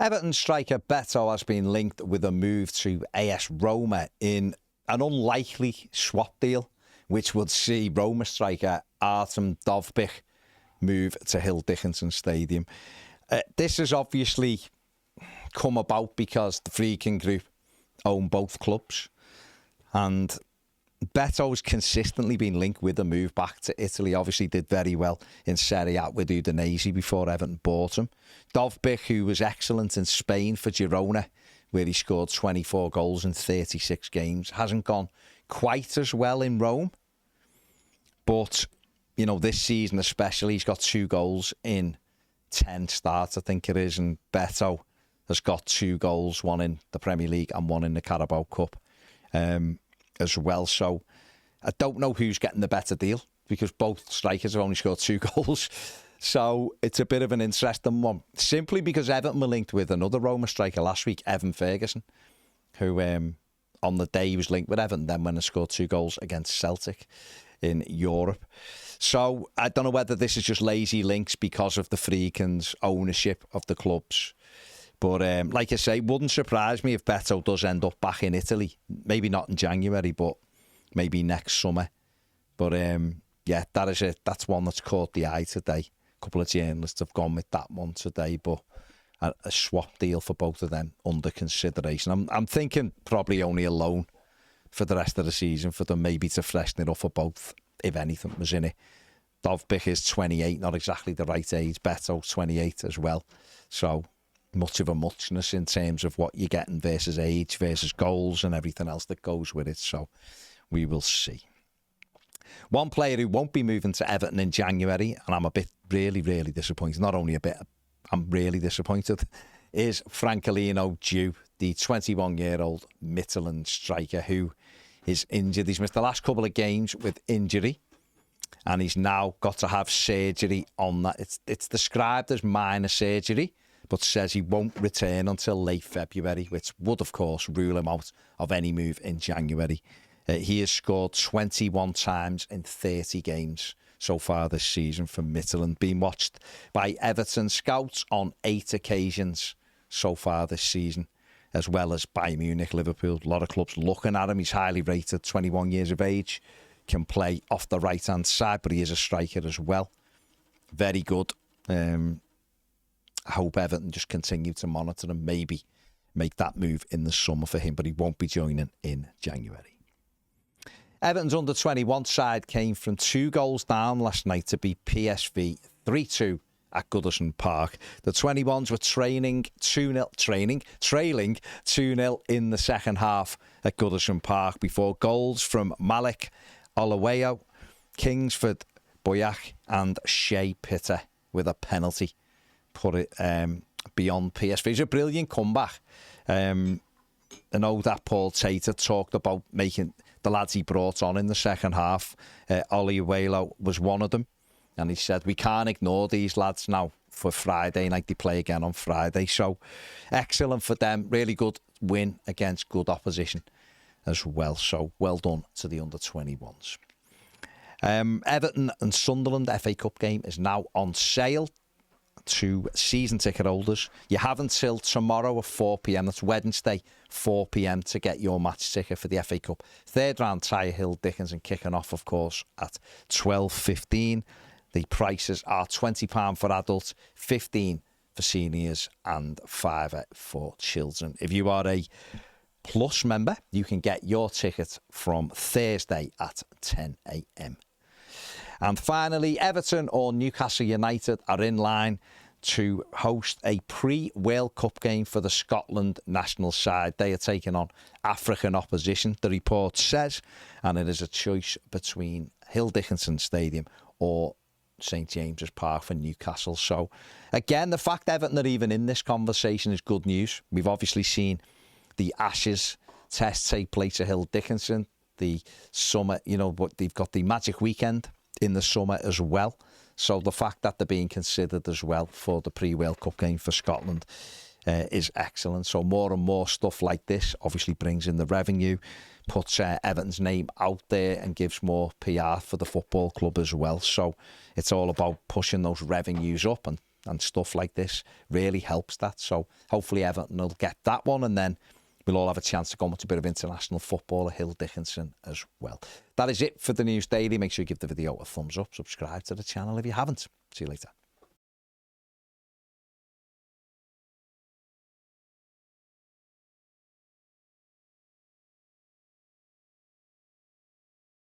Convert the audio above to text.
Everton striker Beto has been linked with a move to AS Roma in an unlikely swap deal, which would see Roma striker Artem Dovbik move to Hill Dickinson Stadium. This has obviously come about because the Friedkin Group own both clubs, and Beto's consistently been linked with a move back to Italy. Obviously did very well in Serie A with Udinese before Everton bought him. Dovbik, who was excellent in Spain for Girona, where he scored 24 goals in 36 games, hasn't gone quite as well in Rome. But, you know, this season especially, he's got 2 goals in 10 starts, I think it is, and Beto has got 2 goals, one in the Premier League and one in the Carabao Cup as well. So I don't know who's getting the better deal, because both strikers have only scored 2 goals. So it's a bit of an interesting one, simply because Everton were linked with another Roma striker last week, Evan Ferguson, who on the day he was linked with Everton, then went and scored 2 goals against Celtic in Europe. So I don't know whether this is just lazy links because of the Friedkins' ownership of the clubs. But like I say, wouldn't surprise me if Beto does end up back in Italy. Maybe not in January, but maybe next summer. But yeah, that's one that's caught the eye today. A couple of journalists have gone with that one today, but a swap deal for both of them under consideration. I'm thinking probably only a loan for the rest of the season for them, maybe to freshen it up for both, if anything was in it. Dovbik is 28, not exactly the right age. Beto's 28 as well. So much of a muchness in terms of what you're getting versus age, versus goals and everything else that goes with it. So we will see. One player who won't be moving to Everton in January, and I'm a bit really disappointed, not only a bit, I'm really disappointed, is Francolino Jew, the 21-year-old Midtjylland striker who is injured. He's missed the last couple of games with injury, and he's now got to have surgery on that. It's described as minor surgery, but says he won't return until late February, which would, of course, rule him out of any move in January. He has scored 21 times in 30 games so far this season for Midtjylland, being watched by Everton scouts on 8 occasions so far this season, as well as Bayern Munich, Liverpool. A lot of clubs looking at him. He's highly rated, 21 years of age, can play off the right-hand side, but he is a striker as well. Very good. I hope Everton just continue to monitor him, maybe make that move in the summer for him, but he won't be joining in January. Everton's under-21 side came from 2 goals down last night to beat PSV 3-2 at Goodison Park. The 21s were trailing 2-0 in the second half at Goodison Park before goals from Malik Olaweyo, Kingsford Boyak and Shea Pitter with a penalty put it beyond PSV. It's a brilliant comeback. I know that Paul Tater talked about making the lads he brought on in the second half. Olaweyo was one of them. And he said, we can't ignore these lads now for Friday night. They play again on Friday. So excellent for them. Really good win against good opposition as well. So well done to the under-21s. Everton and Sunderland FA Cup game is now on sale to season ticket holders. You have until tomorrow at 4 p.m. That's Wednesday, 4 p.m. to get your match ticket for the FA Cup. Third round tie, Hill Dickinson kicking off, of course, at 12:15. The prices are £20 for adults, £15 for seniors and £5 for children. If you are a Plus member, you can get your ticket from Thursday at 10 a.m. And finally, Everton or Newcastle United are in line to host a pre-World Cup game for the Scotland national side. They are taking on African opposition, the report says, and it is a choice between Hill Dickinson Stadium or St James's Park for Newcastle. So, again, the fact Everton are even in this conversation is good news. We've obviously seen the Ashes test take place at Hill Dickinson. The summer, but they've got the Magic Weekend in the summer as well. So the fact that they're being considered as well for the pre-World Cup game for Scotland is excellent. So more and more stuff like this obviously brings in the revenue, puts Everton's name out there and gives more PR for the football club as well. So it's all about pushing those revenues up, and stuff like this really helps that. So hopefully Everton will get that one, and then we'll all have a chance to go and watch a bit of international football at Hill Dickinson as well. That is it for the News Daily. Make sure you give the video a thumbs up, subscribe to the channel if you haven't. See you later.